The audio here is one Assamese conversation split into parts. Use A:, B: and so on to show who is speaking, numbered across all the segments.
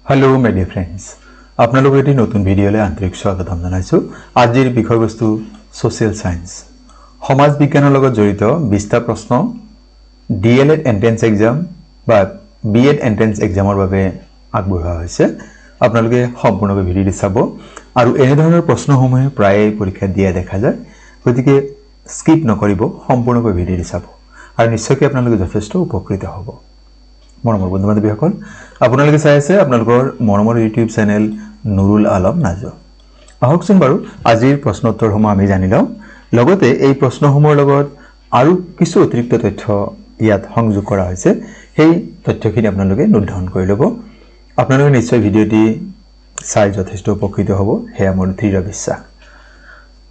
A: हेलो माय डियर फ्रेंड्स আপোনালোক এটি নতুন ভিডিওলৈ আন্তৰিক স্বাগতম জনাইছো আজিৰ বিষয়বস্তু সোশ্যাল সায়েন্স সমাজ বিজ্ঞানৰ লগত জড়িত 20টা প্ৰশ্ন ডিএলএড এন্ট্ৰেন্স এক্সাম বা বিএড এন্ট্ৰেন্স এক্সামৰ বাবে আগবঢ়োৱা হৈছে আপোনালোকে সম্পূৰ্ণকৈ ভিডিঅ চাব আৰু এনে ধৰণৰ প্ৰশ্নসমূহ প্ৰায় পৰীক্ষা দিয়া দেখা যায় গতিকে স্কিপ নকৰিব সম্পূৰ্ণকৈ ভিডিঅ চাব আৰু নিশ্চয়কৈ আপোনালোকে যথেষ্ট উপকৃত হ'ব মৰমৰ বন্ধু-বান্ধৱীসকল আপোনালোকে চাই আছে আপোনালোকৰ মৰমৰ ইউটিউব চেনেল নুৰুল আলম নাজো আহকচোন বাৰু আজিৰ প্ৰশ্ন উত্তৰসমূহ আমি জানি লওঁ লগতে এই প্ৰশ্নসমূহৰ লগত আৰু কিছু অতিৰিক্ত তথ্য ইয়াত সংযোগ কৰা হৈছে সেই তথ্যখিনি আপোনালোকে নোট ডাউন কৰি ল'ব আপোনালোকে নিশ্চয় ভিডিঅটি চাই যথেষ্ট উপকৃত হ'ব হেয়া মোৰ দৃঢ় বিশ্বাস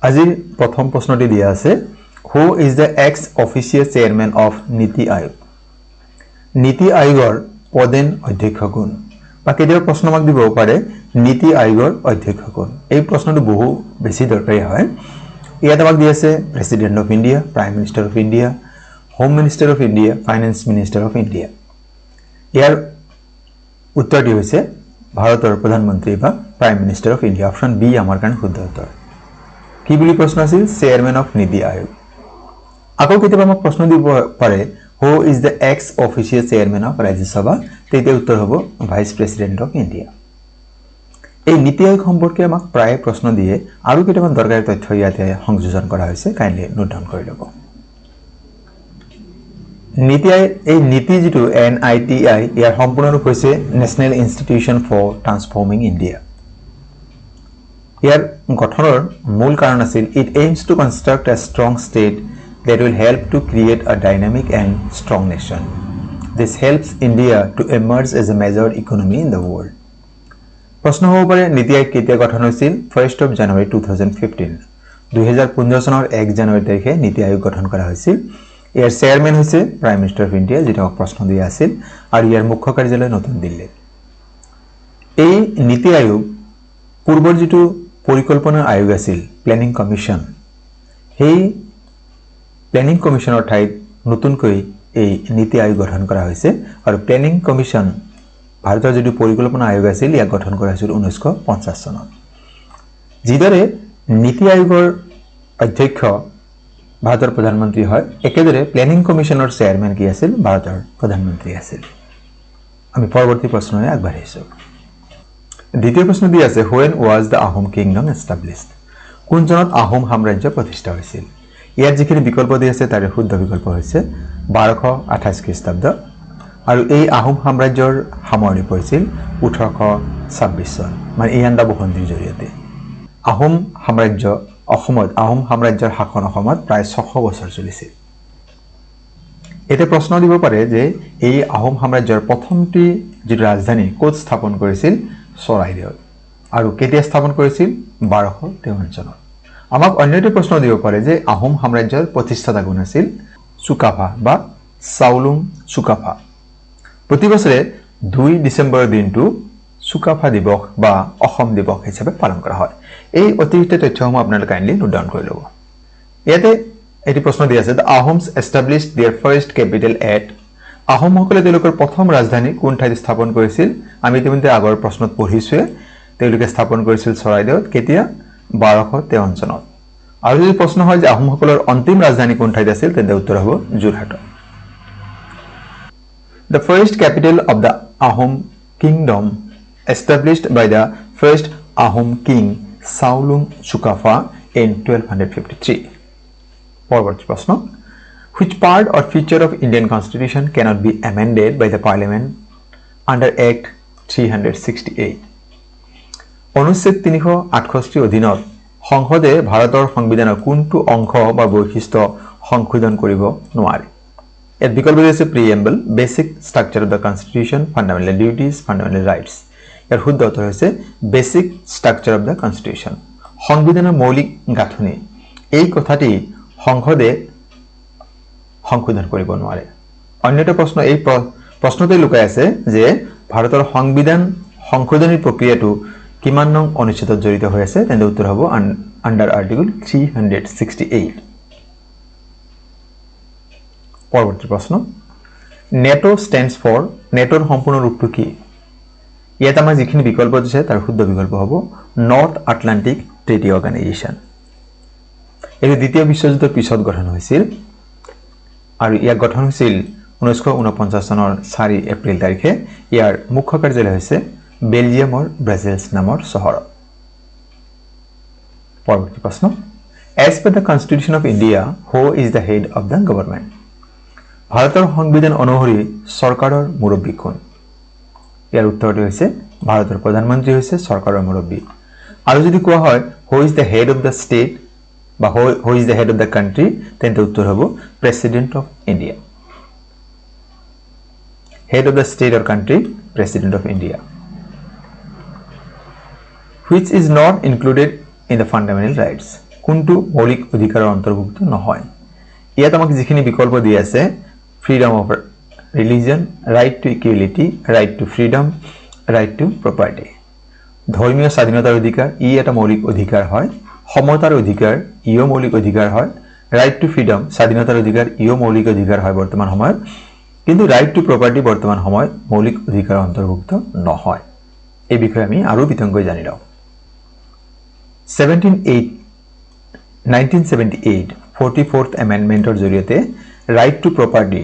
A: আজিৰ প্ৰথম প্ৰশ্নটি দিয়া আছে who is the x official chairman of নীতি আয়োগ নীতি আয়োগৰ পদেন অধ্যক্ষ কোন বা কেতিয়াবা প্ৰশ্ন আমাক দিব পাৰে নীতি আয়োগৰ অধ্যক্ষ কোন এই প্ৰশ্নটো বহু বেছি দৰকাৰী হয় ইয়াত আমাক দি আছে president of India prime minister of India home minister of India finance minister of India ইয়াৰ উত্তৰটি হৈছে ভাৰতৰ প্ৰধানমন্ত্ৰী বা prime minister of India option B আমাৰ কাৰণে শুদ্ধ উত্তৰ কি বুলি প্ৰশ্ন আছিল চেয়াৰম্যান অফ নীতি আয়োগ আকৌ কেতিয়াবা আমাক প্ৰশ্ন দিব পাৰে Who is the ex-official chairman of Rajya Sabha? তেতে উত্তৰ হ'ব ভাইস প্ৰেসিডেন্ট অফ ইন্ডিয়া এই নীতি আয়োগ সম্পৰ্কে আমাক প্ৰায় প্ৰশ্ন দিয়ে আৰু কেইটামান দৰকাৰী তথ্য ইয়াতে সংযোজন কৰা হৈছে কাইন্ডলি নোট ডাউন কৰি ল'ব নীতি আয়োগ এই নীতি যেটো NITI ইয়াৰ সম্পূৰ্ণ ৰূপ হৈছে national institution for transforming India ইয়াৰ গঠনৰ মূল কাৰণ আছিল it aims to construct a strong state that will help to create a dynamic and strong nation. This helps India to emerge as a major economy in the world. প্ৰশ্ন হ'ব পাৰে নীতি আয়োগ কেতিয়া গঠন হৈছিল 1st of January 2015 2015 চনৰ 1 জানুৱাৰী তাৰিখে নীতি আয়োগ গঠন কৰা হৈছিল ইয়াৰ চেয়াৰম্যান হৈছে প্ৰাইম মিনিষ্টাৰ অফ ইণ্ডিয়া যেটা প্ৰশ্ন দিয়া আছিল আৰু ইয়াৰ মুখ্য কাৰ্যালয় নতুন দিল্লী এই নীতি আয়োগ পূৰ্বৰ যেটো পৰিকল্পনা আয়োগ আছিল প্লেনিং কমিশন সেই প্লেনিং কমিশনৰ ঠাইত নতুনকৈ এই নীতি আয়োগ গঠন কৰা হৈছে আৰু প্লেনিং কমিশন ভাৰতৰ যেটো পৰিকল্পনা আয়োগ আছিল ইয়াক গঠন কৰা হৈছিল 1950 চনত যিদৰে নীতি আয়োগৰ অধ্যক্ষ ভাৰতৰ প্ৰধানমন্ত্ৰী হয় একেদৰে প্লেনিং কমিশনৰ চেয়াৰম্যান কি আছিল ভাৰতৰ প্ৰধানমন্ত্ৰী আছিল আমি পৰৱৰ্তী প্ৰশ্নলৈ আগবাঢ়িছো দ্বিতীয় প্ৰশ্ন দি আছে when was the Ahom kingdom established কোন চনত আহোম সাম্ৰাজ্য প্ৰতিষ্ঠা হৈছিল ইয়াৰ যিখিনি বিকল্প দি আছে তাৰ শুদ্ধ বিকল্প হৈছে 1228 খ্ৰীষ্টাব্দ আৰু এই আহোম সাম্ৰাজ্যৰ সামৰণি পৰিছিল 1826 চন মানে ইয়াণ্ডা বসন্তিৰ জৰিয়তে আহোম সাম্ৰাজ্য অসমত আহোম সাম্ৰাজ্যৰ শাসন অসমত প্ৰায় 600 বছৰ চলিছিল এতে প্ৰশ্ন দিব পাৰে যে এই আহোম সাম্ৰাজ্যৰ প্ৰথমটি যি ৰাজধানী কোত স্থাপন কৰিছিল চৰাইদেউত আৰু কেতিয়া স্থাপন কৰিছিল 1253 চনত আমাক অন্যটি প্ৰশ্ন দিব পাৰে যে আহোম সাম্ৰাজ্যৰ প্ৰতিষ্ঠাতা কোন আছিল চুকাফা বা চাউলুং চুকাফা প্ৰতি বছৰে 2 ডিসেম্বৰৰ দিনটো চুকাফা দিৱস বা অসম দিৱস হিচাপে পালন কৰা হয় এই অতিৰিক্ত তথ্যসমূহ আপোনালোকে কাইন্ডলি নোট ডাউন কৰি ল'ব ইয়াতে এটি প্ৰশ্ন দিয়া আছে the Ahoms established their first capital at আহোমসকলে তেওঁলোকৰ প্ৰথম ৰাজধানী কোন ঠাইত স্থাপন কৰিছিল আমি ইতিমধ্যে আগৰ প্ৰশ্নত পঢ়িছোৱে তেওঁলোকে স্থাপন কৰিছিল চৰাইদেউত কেতিয়া 1253 চনত আৰু যদি প্ৰশ্ন হয় যে আহোমসকলৰ অন্তিম ৰাজধানী কোন ঠাইত আছিল তেন্তে উত্তৰ হ'ব Jorhat The first capital of the Ahom kingdom established by the first Ahom king Saulung Chukafa in 1253 পৰৱৰ্তী প্ৰশ্ন Which part or feature of Indian constitution cannot be amended by the parliament under Act 368 অনুচ্ছেদ 368 অধীনত সংসদে ভাৰতৰ সংবিধানৰ কোনটো অংশ বা বৈশিষ্ট্য সংশোধন কৰিব নোৱাৰে এত বিকল্প আছে preamble basic structure of the constitution fundamental duties fundamental rights ইয়াৰ শুদ্ধ উত্তৰ হৈছে basic structure of the constitution সংবিধানৰ মৌলিক গাঁথনি এই কথাটি সংসদে সংশোধন কৰিব নোৱাৰে অন্যটো প্ৰশ্ন এই প্ৰশ্নতে লুকাই আছে যে ভাৰতৰ সংবিধান সংশোধনী প্ৰক্ৰিয়াটো কিমান নং অনুচ্ছেদত জড়িত হৈ আছে তেন্তে উত্তৰ হ'ব আন্ডাৰ আৰ্টিকল 368 পৰৱৰ্তী প্ৰশ্ন নেটো স্ট্যান্ডস ফৰ নেটোৰ সম্পূৰ্ণ ৰূপটো কি ইয়াত আমাৰ যিখিনি বিকল্প আছে তাৰ শুদ্ধ বিকল্প হ'ব নৰ্থ আটলান্টিক ট্ৰেডি অৰ্গানাইজেশ্যন। এইটো দ্বিতীয় বিশ্বযুদ্ধৰ পিছত গঠন হৈছিল আৰু ইয়াক গঠন হৈছিল 1949 চনৰ 4 এপ্ৰিল তাৰিখে। ইয়াৰ মুখ্য কাৰ্যালয় হৈছে বেলজিয়ামৰ ব্ৰাজেলছ নামৰ চহৰত। পৰৱৰ্তী প্ৰশ্ন, as per the constitution of India, who is the head of the government? ভাৰতৰ সংবিধান অনুসৰি চৰকাৰৰ মুৰব্বী কোন? ইয়াৰ উত্তৰটো হৈছে ভাৰতৰ প্ৰধানমন্ত্ৰী হৈছে চৰকাৰৰ মুৰব্বী। আৰু যদি কোৱা হয় who is the head of the state বা who is the head of the country, তেন্তে উত্তৰ হ'ব president of India. Head of the state or country, president of India. Which is not included in the fundamental rights? কোনটো মৌলিক অধিকাৰৰ অন্তৰ্ভুক্ত নহয়? ইয়াত আমাক যিখিনি বিকল্প দিয়া আছে freedom of religion, right to equality, right to freedom, right to property. ধৰ্মীয় স্বাধীনতাৰ অধিকাৰ ই এটা মৌলিক অধিকাৰ হয়। সমতাৰ অধিকাৰ ইও মৌলিক অধিকাৰ হয়। right to freedom স্বাধীনতাৰ অধিকাৰ ইও মৌলিক অধিকাৰ হয় বৰ্তমান সময়ত, কিন্তু right to property বৰ্তমান সময়ত মৌলিক অধিকাৰ অন্তৰ্ভুক্ত নহয়। এই বিষয়ে আমি আৰু বিতংকৈ জানি লওঁ। 1978 44th এমেণ্ডমেণ্টৰ জৰিয়তে ৰাইট টু প্ৰপাৰ্টি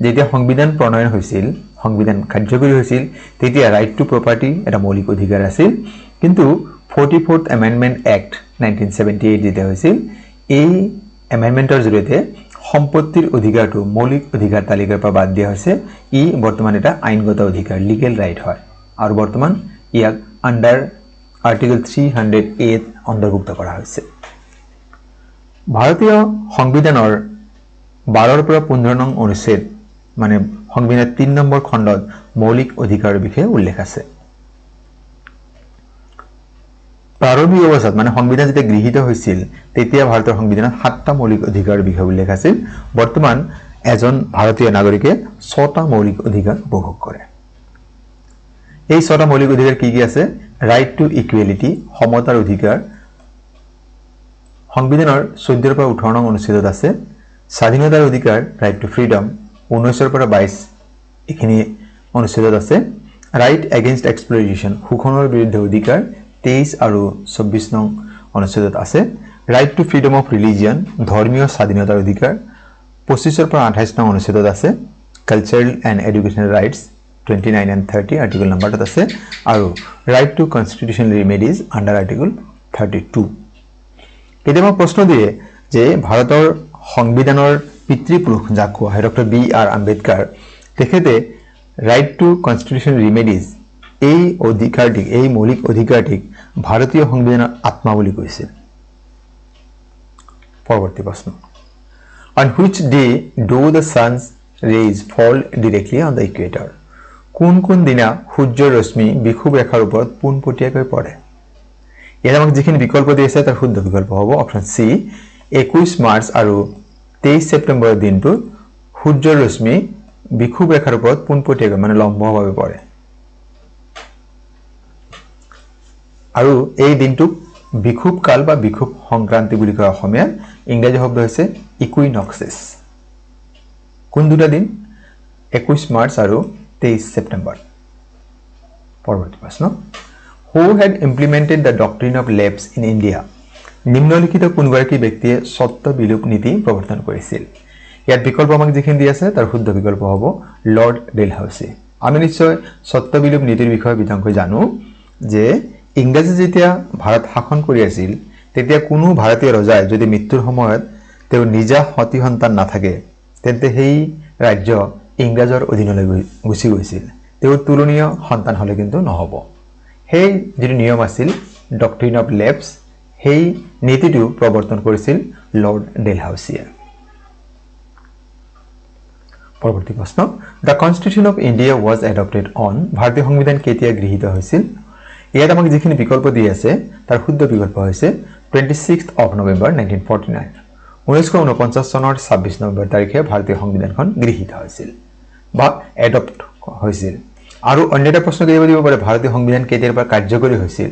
A: যেতিয়া সংবিধান প্ৰণয়ন হৈছিল, সংবিধান কাৰ্যকৰী হৈছিল, তেতিয়া ৰাইট টু প্ৰপাৰ্টি এটা মৌলিক অধিকাৰ আছিল। কিন্তু 44th এমেণ্ডমেণ্ট এক্ট 1978 যেতিয়া হৈছিল, এই এমেণ্ডমেণ্টৰ জৰিয়তে সম্পত্তিৰ অধিকাৰটো মৌলিক অধিকাৰ তালিকাৰ পৰা বাদ দিয়া হৈছে। ই বৰ্তমান এটা আইনগত অধিকাৰ, লিগেল ৰাইট হয় আৰু বৰ্তমান ইয়াক আণ্ডাৰ আৰ্টিকল 308 অন্তৰ্ভুক্ত কৰা হৈছে। ভাৰতীয় সংবিধানৰ 12ৰ পৰা 15 নং অনুচ্ছেদ মানে সংবিধানৰ 3 নম্বৰ খণ্ডত মৌলিক অধিকাৰৰ বিষয়ে উল্লেখ আছে। প্ৰাৰম্ভিক অৱস্থাত মানে সংবিধান যেতিয়া গৃহীত হৈছিল তেতিয়া ভাৰতৰ সংবিধানত 7টা মৌলিক অধিকাৰৰ বিষয়ে উল্লেখ আছিল। বৰ্তমান এজন ভাৰতীয় নাগৰিকে 6টা মৌলিক অধিকাৰ উপভোগ কৰে। এই 6টা মৌলিক অধিকাৰ কি কি আছে? ৰাইট টু ইকুৱেলিটি সমতাৰ অধিকাৰ সংবিধানৰ 14ৰ পৰা 18 নং অনুচ্ছেদত আছে। স্বাধীনতাৰ অধিকাৰ ৰাইট টু ফ্ৰীডম 19ৰ পৰা 22 এইখিনি অনুচ্ছেদত আছে। ৰাইট এগেইনষ্ট এক্সপ্লইটেশ্যন শোষণৰ বিৰুদ্ধে অধিকাৰ 23 আৰু 24 নং অনুচ্ছেদত আছে। Right to freedom of religion ধৰ্মীয় স্বাধীনতাৰ অধিকাৰ 25ৰ পৰা 28 নং অনুচ্ছেদত আছে। Cultural and educational rights 29 and 30 article নম্বৰত আছে আৰু right to constitutional remedies under article 32। কেতিয়াবা প্ৰশ্ন দিয়ে যে ভাৰতৰ সংবিধানৰ পিতৃপুৰুষ যাক কোৱা হয় ডক্টৰ B.R. আম্বেদকাৰ, তেখেতে ৰাইট টু কনষ্টিটিউচনেল ৰিমেডিজ এই অধিকাৰটিক এই মৌলিক অধিকাৰটিক ভাৰতীয় সংবিধানৰ আত্মা বুলি কৈছিল। পৰৱৰ্তী প্ৰশ্ন, on which day do the sun's rays fall directly on the equator? কোন কোন দিনা সূৰ্যৰ ৰশ্মি বিষুৱ ৰেখাৰ ওপৰত পোনপটীয়াকৈ পৰে? ইয়াত আমাক যিখিনি বিকল্প দিছে তাৰ শুদ্ধ বিকল্প হ'ব অপশ্যন চি 21 মাৰ্চ আৰু 23 ছেপ্টেম্বৰৰ দিনটো সূৰ্যৰ ৰশ্মি বিষুৱ ৰেখাৰ ওপৰত পোনপটীয়াকৈ মানে লম্বভাৱে পৰে আৰু এই দিনটোক বিষুৱ কাল বা বিষুৱ সংক্ৰান্তি বুলি কয় অসমীয়াত। ইংৰাজী শব্দ হৈছে ইকুইনক্সিছ। কোন দুটা দিন? 21 মাৰ্চ আৰু 23 ছেপ্টেম্বৰ। পৰৱৰ্তী প্ৰশ্ন, who had implemented the doctrine of lapse in India? নিম্নলিখিত কোনগৰাকী ব্যক্তিয়ে স্বত্ব বিলোপ নীতি প্ৰৱৰ্তন কৰিছিল? ইয়াত বিকল্প আমাক যিখিনি দি আছে তাৰ শুদ্ধ বিকল্প হ'ব লৰ্ড ডেলহাউচি। আমি নিশ্চয় স্বত্ব বিলোপ নীতিৰ বিষয়ে বিতংকৈ জানো যে ইংৰাজী যেতিয়া ভাৰত শাসন কৰি আছিল তেতিয়া কোনো ভাৰতীয় ৰজাই যদি মৃত্যুৰ সময়ত তেওঁ নিজা সতি সন্তান নাথাকে তেন্তে সেই ৰাজ্য ইংৰাজৰ অধীনলৈ গুচি গৈছিল। তেওঁৰ তুলনীয় সন্তান হ'লে কিন্তু নহ'ব। সেই যিটো নিয়ম আছিল ডক্ট্ৰিন অফ লেপছ, সেই নীতিটো প্ৰৱৰ্তন কৰিছিল লৰ্ড ডেলহাউচিয়ে। পৰৱৰ্তী প্ৰশ্ন, the constitution of India was adopted on ভাৰতীয় সংবিধান কেতিয়া গৃহীত হৈছিল? ইয়াত আমাক যিখিনি বিকল্প দি আছে তাৰ শুদ্ধ বিকল্প হৈছে 26 নৱেম্বৰ 1949। 1949 চনৰ 26 নৱেম্বৰ তাৰিখে ভাৰতীয় সংবিধানখন গৃহীত হৈছিল বা এডপ্ট হৈছিল। আৰু অন্য এটা প্ৰশ্ন কেতিয়াবা দিব পাৰে ভাৰতীয় সংবিধান কেতিয়াৰ পৰা কাৰ্যকৰী হৈছিল?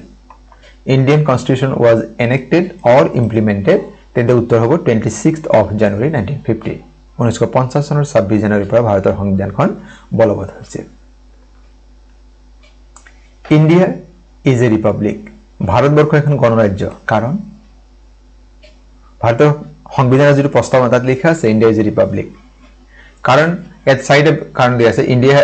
A: Indian constitution was enacted or implemented, তেন্তে উত্তৰ হ'ব 26 জানুৱাৰী 1950। 1950 চনৰ 26 জানুৱাৰীৰ পৰা ভাৰতৰ সংবিধানখন বলবৎ হৈছিল। India is a Republic Bharatvarsha এখন গণৰাজ্য কাৰণ ভাৰতৰ সংবিধানৰ যিটো প্ৰস্তাৱনা তাত লিখা আছে ইণ্ডিয়া ইজ এ ৰিপাব্লিক কাৰণ ইয়াত চাৰিটা কাৰণ দিয়া আছে India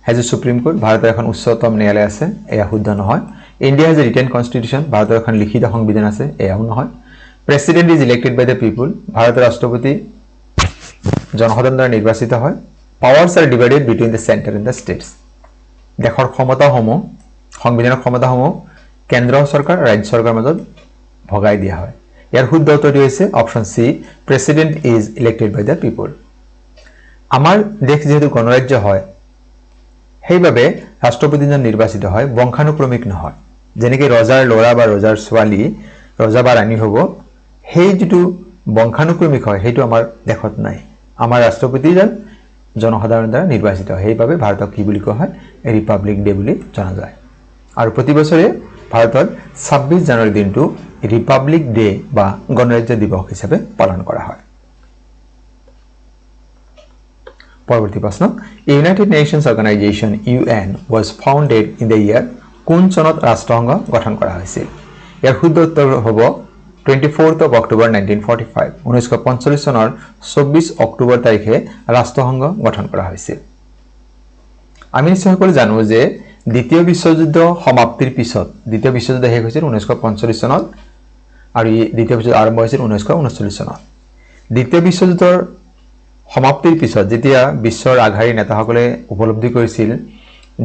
A: has a Supreme Court ভাৰতৰ এখন উচ্চতম ন্যায়ালয় আছে এয়া শুদ্ধ নহয় India has a written constitution ভাৰতৰ এখন লিখিত সংবিধান আছে এয়াও নহয় president is elected by the people ভাৰতৰ ৰাষ্ট্ৰপতি জনসাধাৰণৰ দ্বাৰা নিৰ্বাচিত হয় powers are divided between the centre and the states দেশৰ ক্ষমতাসমূহ সংবিধানৰ ক্ষমতাসমূহ কেন্দ্ৰ চৰকাৰ ৰাজ্য চৰকাৰৰ মাজত ভগাই দিয়া হয় ইয়াৰ শুদ্ধ উত্তৰটি হৈছে option c president is elected by the people আমাৰ দেশ যেহেতু গণৰাজ্য হয় সেইবাবে ৰাষ্ট্ৰপতিজন নিৰ্বাচিত হয় বংশানুক্ৰমিক নহয় যেনেকৈ ৰজাৰ ল'ৰা বা ৰজাৰ ছোৱালী ৰজা বা ৰাণী হ'ব সেই যিটো বংশানুক্ৰমিক হয় সেইটো আমাৰ দেশত নাই আমাৰ ৰাষ্ট্ৰপতিজন জনসাধাৰণৰ দ্বাৰা নিৰ্বাচিত হয় সেইবাবে ভাৰতক কি বুলি কোৱা হয় ৰিপাব্লিক ডে বুলি জনা যায় আৰু প্ৰতি বছৰে ভাৰতত 26 জানুৱাৰী দিনটো ৰিপাব্লিক ডে বা গণৰাজ্য দিৱস হিচাপে পালন কৰা হয় পৰৱৰ্তী প্ৰশ্ন United nations organisation UN was founded in the year কোন চনত ৰাষ্ট্ৰসংঘ গঠন কৰা হৈছিল ইয়াৰ শুদ্ধ উত্তৰ হ'ব 24th of October 1945 1945 চনৰ 24 অক্টোবৰ তাৰিখে ৰাষ্ট্ৰসংঘ গঠন কৰা হৈছিল আমি নিশ্চয়কৈ জানো যে দ্বিতীয় বিশ্বযুদ্ধ সমাপ্তিৰ পিছত দ্বিতীয় বিশ্বযুদ্ধ শেষ হৈছিল 1945 চনত আৰু দ্বিতীয় বিশ্বযুদ্ধ আৰম্ভ হৈছিল 1939 চনত দ্বিতীয় বিশ্বযুদ্ধৰ সমাপ্তিৰ পিছত যেতিয়া বিশ্বৰ আঘাৰী নেতাসকলে উপলব্ধি কৰিছিল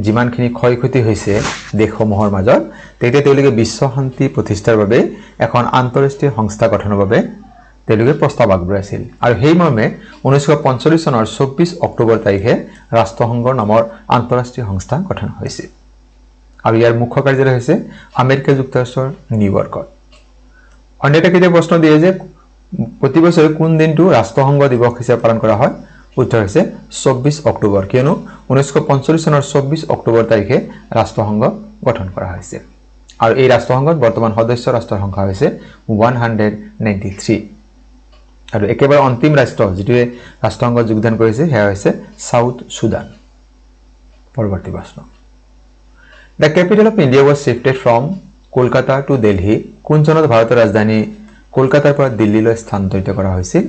A: যিমানখিনি ক্ষয়ক্ষতি হৈছে দেশসমূহৰ মাজত তেতিয়া তেওঁলোকে বিশ্ব শান্তি প্ৰতিষ্ঠাৰ বাবে এখন আন্তঃৰাষ্ট্ৰীয় সংস্থা গঠনৰ বাবে তেওঁলোকে প্ৰস্তাৱ আগবঢ়াইছিল আৰু সেই মৰ্মে 1945 চনৰ 24 অক্টোবৰ তাৰিখে ৰাষ্ট্ৰসংঘৰ নামৰ আন্তঃৰাষ্ট্ৰীয় সংস্থা গঠন হৈছিল আৰু ইয়াৰ মুখ্য কাৰ্যালয় হৈছে আমেৰিকা যুক্তৰাষ্ট্ৰৰ নিউয়ৰ্কত অন্য এটা কেতিয়া প্ৰশ্ন দিয়ে যে প্ৰতি বছৰে কোন দিনটো ৰাষ্ট্ৰসংঘ দিৱস হিচাপে পালন কৰা হয় উত্তৰ হৈছে 24 অক্টোবৰ কিয়নো 1945 চনৰ 24 অক্টোবৰ তাৰিখে ৰাষ্ট্ৰসংঘ গঠন কৰা হৈছিল আৰু এই ৰাষ্ট্ৰসংঘত বৰ্তমান সদস্য ৰাষ্ট্ৰৰ সংখ্যা হৈছে 193 আৰু একেবাৰে অন্তিম ৰাষ্ট্ৰ যেটোৱে ৰাষ্ট্ৰসংঘত যোগদান কৰিছে সেয়া হৈছে সাউথ সুদান পৰৱৰ্তী প্ৰশ্ন The capital of India was shifted from Kolkata to Delhi কোন চনত ভাৰতৰ ৰাজধানী কলকাতাৰ পৰা দিল্লীলৈ স্থানান্তৰিত কৰা হৈছিল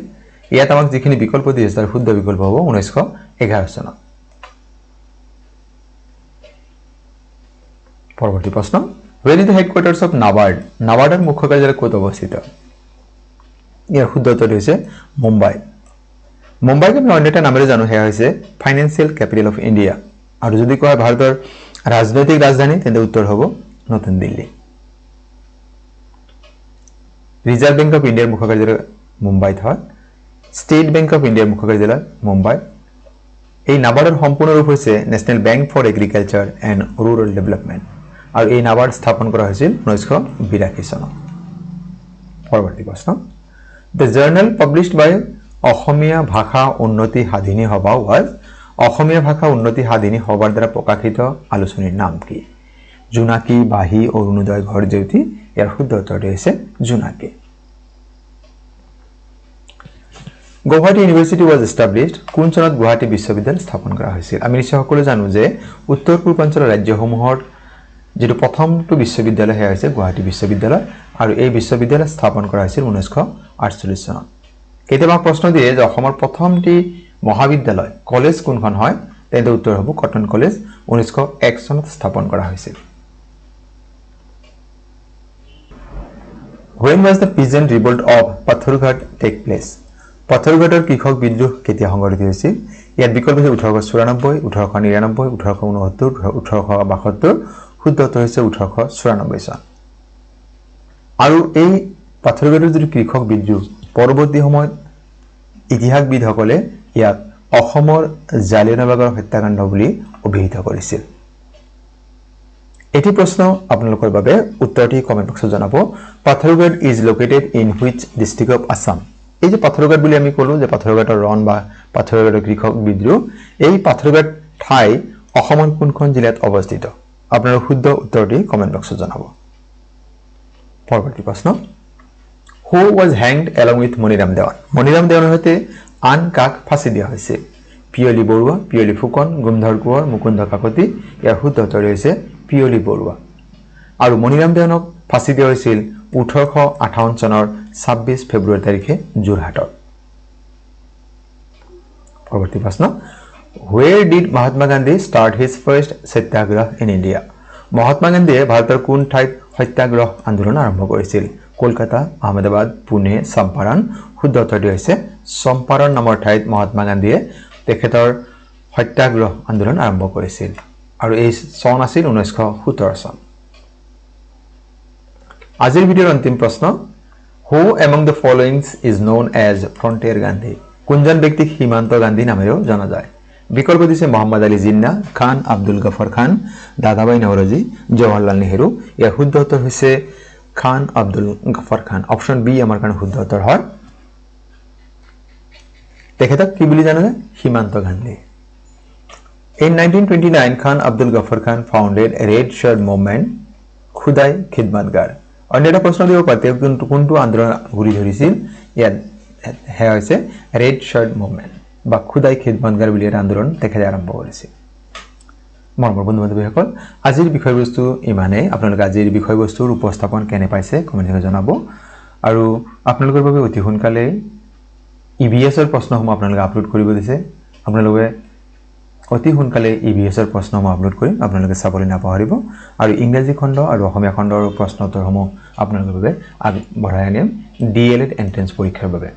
A: ইয়াত আমাক যিখিনি বিকল্প দিয়ে তাৰ শুদ্ধ বিকল্প হ'ব 1911 চনত পৰৱৰ্তী প্ৰশ্ন Where is the headquarters of NABARD NABARDৰ মুখ্য কাৰ্যালয় ক'ত অৱস্থিত ইয়াৰ শুদ্ধ উত্তৰ হৈছে মুম্বাই মুম্বাইক আমি অন্য এটা নামেৰে জানো সেয়া হৈছে ফাইনেন্সিয়েল ক্যাপিটেল অফ ইণ্ডিয়া আৰু যদি কোৱা ভাৰতৰ ৰাজনৈতিক ৰাজধানী তেন্তে উত্তৰ হ'ব নতুন দিল্লী ৰিজাৰ্ভ বেংক অফ ইণ্ডিয়াৰ মুখ্য কাৰ্যালয় মুম্বাইত হয় ষ্টেট বেংক অফ ইণ্ডিয়াৰ মুখ্য কাৰ্যালয় মুম্বাই এই নাবাৰ্ডৰ সম্পূৰ্ণ ৰূপ হৈছে national bank for agriculture and rural development আৰু এই নাবাৰ্ড স্থাপন কৰা হৈছিল 1982 চনত পৰৱৰ্তী প্ৰশ্ন দ্য জাৰ্নেল পাব্লিছড বাই অসমীয়া ভাষা উন্নতি সাধিনী সভা ৱাজ অসমীয়া ভাষা উন্নতি সাধিনী সভাৰ দ্বাৰা প্ৰকাশিত আলোচনীৰ নাম কি জোনাকী বাহী অৰুণোদয় ঘৰ জেউতি ইয়াৰ শুদ্ধ উত্তৰটো হৈছে জোনাকী গুৱাহাটী ইউনিভাৰ্চিটি ৱাজ এষ্টাব্লিছড কোন চনত গুৱাহাটী বিশ্ববিদ্যালয় স্থাপন কৰা হৈছিল আমি নিশ্চয় সকলোৱে জানো যে উত্তৰ পূৰ্বাঞ্চলৰ ৰাজ্যসমূহৰ যেটো প্ৰথমটো বিশ্ববিদ্যালয় সেয়া হৈছে গুৱাহাটী বিশ্ববিদ্যালয় আৰু এই বিশ্ববিদ্যালয় স্থাপন কৰা হৈছিল 1948 চনত কেতিয়াবা প্ৰশ্ন দিয়ে যে অসমৰ প্ৰথমটি মহাবিদ্যালয় কলেজ কোনখন হয় তেন্তে উত্তৰ হ'ব কটন কলেজ 1901 চনত স্থাপন কৰা হৈছিল When was the peasant revolt of Patharghat take place? Patharghator কৃষক বিদ্ৰোহ কেতিয়া সংঘটিত হৈছিল? ইয়াত বিকল্প আছে 1894, 1899, 1869, 1872, শুদ্ধ উত্তৰ হৈছে 1894 চন। আৰু এই পাথৰঘাটৰ যিটো কৃষক বিদ্ৰোহ পৰৱৰ্তী সময়ত ইতিহাসবিদসকলে ইয়াক অসমৰ জালিয়ানৱালাবাগৰ হত্যাকাণ্ড বুলি অভিহিত কৰিছিল। এটি প্ৰশ্ন আপোনালোকৰ বাবে উত্তৰটি কমেন্ট বক্সত জনাব। Pathorghat is located in which district of Assam? এই যে পাথৰঘাট বুলি আমি ক'লো যে পাথৰঘাটৰ ৰণ বা পাথৰঘাটৰ কৃষক বিদ্ৰোহ, এই পাথৰঘাট ঠাই অসমৰ কোনখন জিলাত অৱস্থিত? আপোনাৰ শুদ্ধ উত্তৰটি কমেন্ট বক্সত জনাব। পৰৱৰ্তী প্ৰশ্ন, who was hanged along with Maniram Dewan? Maniram দেৱানৰ সৈতে আন কাক ফাঁচি দিয়া হৈছিল? পিয়লি বৰুৱা, পিয়লি ফুকন, গুমধৰ কোঁৱৰ, মুকুন্দ কাকতি। ইয়াৰ শুদ্ধ উত্তৰ হৈছে পিয়লি বৰুৱা আৰু মণিৰাম দেৱানক ফাঁচি দিয়া হৈছিল 1858 চনৰ 26 ফেব্ৰুৱাৰী তাৰিখে যোৰহাটত পৰৱৰ্তী প্ৰশ্ন Where did Mahatma Gandhi start his first satyagrah in India? Mahatma গান্ধীয়ে ভাৰতৰ কোন ঠাইত সত্যাগ্ৰহ আন্দোলন আৰম্ভ কৰিছিল কলকাতা আহমেদাবাদ পুনে চম্পাৰণ শুদ্ধ উত্তৰটো হৈছে চম্পাৰণ নামৰ ঠাইত মহাত্মা গান্ধীয়ে তেখেতৰ সত্যাগ্ৰহ আন্দোলন আৰম্ভ কৰিছিল আৰু এই চন আছিল 1917 চন আজিৰ ভিডিঅ'ৰ অন্তিম প্ৰশ্ন Who among the following is known as Frontier Gandhi? কোনজন ব্যক্তিক সীমান্ত গান্ধী নামেৰেও জনা যায় বিকল্প দিছে মোহাম্মদ আলী জিন্না খান আব্দুল গফৰ খান দাদাভাই নওৰোজী জৱাহৰলাল নেহৰু ইয়াৰ শুদ্ধ উত্তৰ হৈছে খান আব্দুল গফৰ খান অপচন বি আমাৰ কাৰণে শুদ্ধ উত্তৰ হয় তেখেতক কি বুলি জানা যায় সীমান্ত Gandhi In 1929 Khan Abdul Ghaffar Khan founded a Red Shirt movement খুদাই খিদমতগাৰ অন্য এটা প্ৰশ্ন দিব পাতে কোনটো আন্দোলন ঘূৰি ধৰিছিল ইয়াত হেয়া হৈছে ৰেড শাৰ্ট মুভমেন্ট বা খুদাই খিদমতগাৰ বুলি এটা আন্দোলন তেখেতে আৰম্ভ কৰিছিল মৰমৰ বন্ধু বান্ধৱীসকল আজিৰ বিষয়বস্তু ইমানেই আপোনালোকে আজিৰ বিষয়বস্তুৰ উপস্থাপন কেনে পাইছে কমেণ্টে জনাব আৰু আপোনালোকৰ বাবে অতি সোনকালে ইবিএছৰ প্ৰশ্নসমূহ আপোনালোকে আপলোড কৰিব দিছে আপোনালোকে অতি সোনকালে ইবিএছৰ প্ৰশ্নসমূহ আপলোড কৰিম আপোনালোকে চাবলৈ নাপাহৰিব আৰু ইংৰাজী খণ্ড আৰু অসমীয়া খণ্ডৰ প্ৰশ্ন উত্তৰসমূহ আপোনালোকৰ বাবে আগবঢ়াই আনিম ডিএলএড এন্ট্ৰেন্স পৰীক্ষাৰ বাবে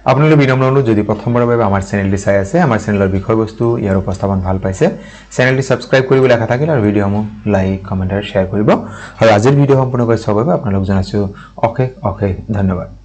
A: আপোনালোকে বিনম্ৰ অনুৰোধ যদি প্ৰথমবাৰৰ বাবে আমাৰ চেনেলটি চাই আছে আমাৰ চেনেলৰ বিষয়বস্তু ইয়াৰ উপস্থাপন ভাল পাইছে চেনেলটি সাবস্ক্ৰাইব কৰিবলৈ লেখা থাকিলে আৰু ভিডিঅ'সমূহ লাইক কমেন্ট আৰু শ্বেয়াৰ কৰিব আৰু আজিৰ ভিডিঅ' সম্পূৰ্ণ কৰি চাবৰ বাবে আপোনালোক জনাইছো অশেষ ধন্যবাদ